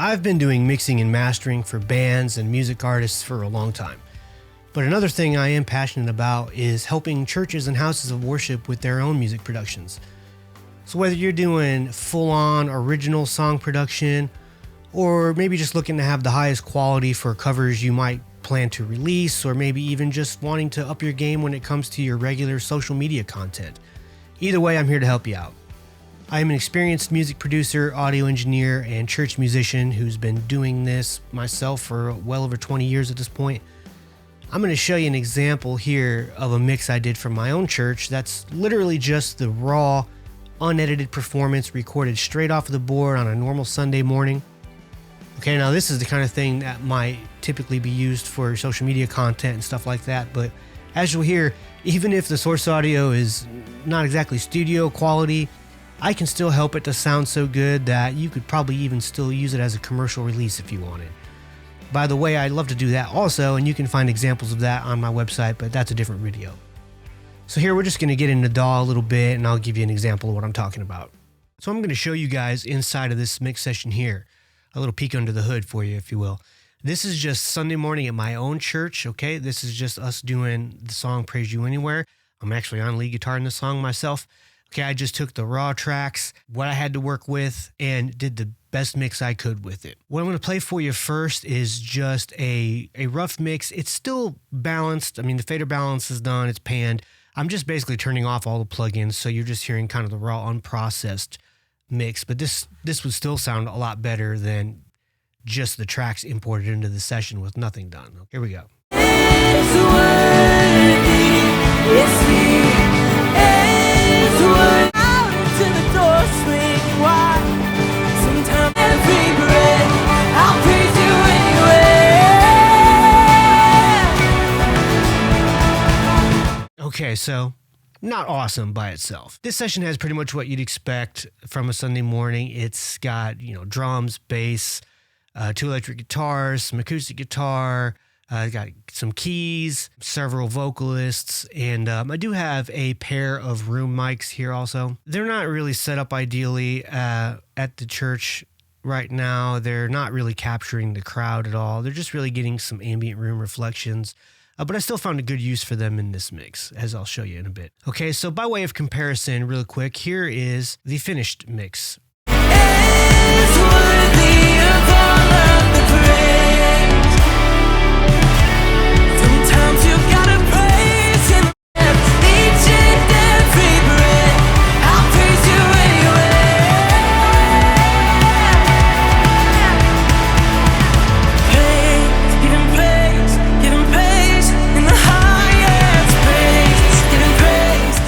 I've been doing mixing and mastering for bands and music artists for a long time. But another thing I am passionate about is helping churches and houses of worship with their own music productions. So whether you're doing full-on original song production, or maybe just looking to have the highest quality for covers you might plan to release, or maybe even just wanting to up your game when it comes to your regular social media content, either way, I'm here to help you out. I am an experienced music producer, audio engineer, and church musician who's been doing this myself for well over 20 years at this point. I'm going to show you an example here of a mix I did for my own church that's literally just the raw, unedited performance recorded straight off of the board on a normal Sunday morning. Okay, now this is the kind of thing that might typically be used for social media content and stuff like that, but as you'll hear, even if the source audio is not exactly studio quality, I can still help it to sound so good that you could probably even still use it as a commercial release if you wanted. By the way, I'd love to do that also, and you can find examples of that on my website, but that's a different video. So here we're just going to get into DAW a little bit, and I'll give you an example of what I'm talking about. So I'm going to show you guys inside of this mix session here, a little peek under the hood for you, if you will. This is just Sunday morning at my own church, okay? This is just us doing the song Praise You Anywhere. I'm actually on lead guitar in the song myself. Okay, I just took the raw tracks, what I had to work with, and did the best mix I could with it. What I'm going to play for you first is just a rough mix. It's still balanced. I mean, the fader balance is done. It's panned. I'm just basically turning off all the plugins, so you're just hearing kind of the raw, unprocessed mix. But this would still sound a lot better than just the tracks imported into the session with nothing done. Here we go. It's worthy, it's me. Out into the door, swing wide. Sometimes every breath, I'll praise you anyway. Okay, so not awesome by itself. This session has pretty much what you'd expect from a Sunday morning. It's got, drums, bass, 2 electric guitars, some acoustic guitar, got some keys, several vocalists, and I do have a pair of room mics here also. They're not really set up ideally at the church right now. They're not really capturing the crowd at all. They're just really getting some ambient room reflections. But I still found a good use for them in this mix, as I'll show you in a bit. Okay, so by way of comparison, real quick, here is the finished mix. It's worthy of all of the praise. Sometimes you gotta praise him. Each and every breath, I'll praise you anyway. Praise, give him praise in the highest praise. Give him praise.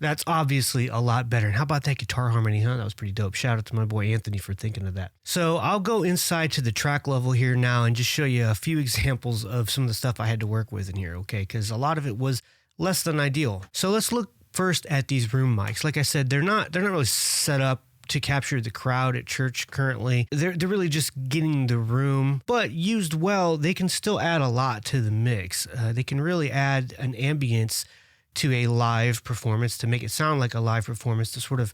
That's obviously a lot better. And how about that guitar harmony, huh? That was pretty dope. Shout out to my boy Anthony for thinking of that. So I'll go inside to the track level here now and just show you a few examples of some of the stuff I had to work with in here, okay? Because a lot of it was less than ideal. So let's look first at these room mics. Like I said, they're not really set up to capture the crowd at church currently. They're really just getting the room, but used well, they can still add a lot to the mix. They can really add an ambience to a live performance to make it sound like a live performance, to sort of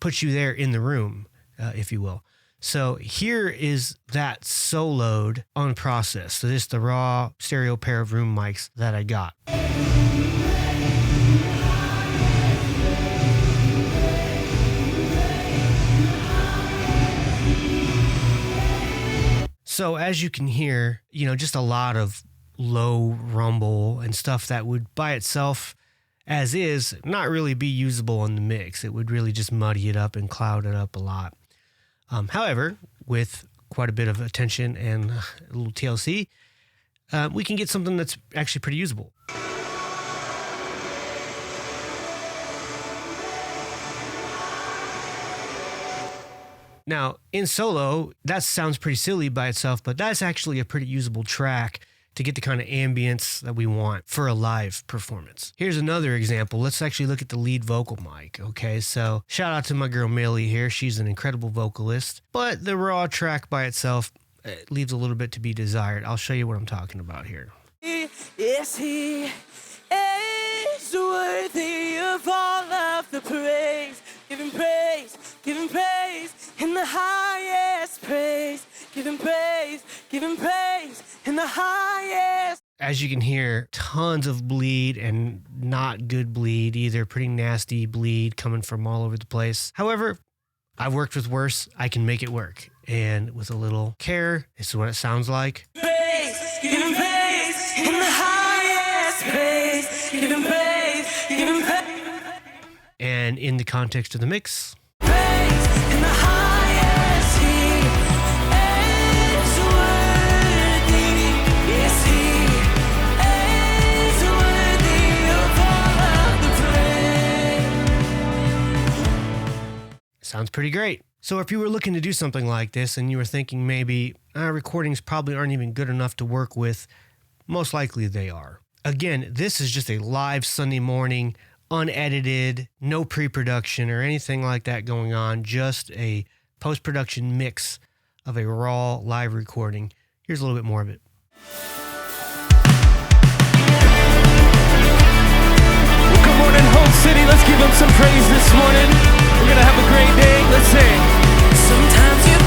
put you there in the room, if you will. So here is that soloed unprocessed. So this is the raw stereo pair of room mics that I got. So as you can hear, just a lot of low rumble and stuff that would by itself, as is, not really be usable in the mix. It would really just muddy it up and cloud it up a lot. However, with quite a bit of attention and a little TLC, we can get something that's actually pretty usable. Now, in solo, that sounds pretty silly by itself, but that's actually a pretty usable track to get the kind of ambience that we want for a live performance. Here's another example. Let's actually look at the lead vocal mic, okay? So shout out to my girl Millie here. She's an incredible vocalist, but the raw track by itself leaves a little bit to be desired. I'll show you what I'm talking about here. Yes, he is worthy of all of the praise. Give him praise, give him praise. in the highest praise. Give him praise, give him praise in the highest. As you can hear, tons of bleed and not good bleed either. Pretty nasty bleed coming from all over the place. However, I've worked with worse. I can make it work. And with a little care, this is what it sounds like. Praise, give him praise in the highest praise. Give him praise, give him praise. And in the context of the mix, Praise in the highest, he is worthy. Yes, he is worthy of all of the praise. sounds pretty great. So if you were looking to do something like this and you were thinking maybe recordings probably aren't even good enough to work with, most likely they are. Again, this is just a live Sunday morning, unedited, no pre-production or anything like that going on, just a post-production mix of a raw live recording. Here's a little bit more of it. Well, good morning, Hope City. Let's give them some praise this morning. We're going to have a great day. Let's sing. Sometimes you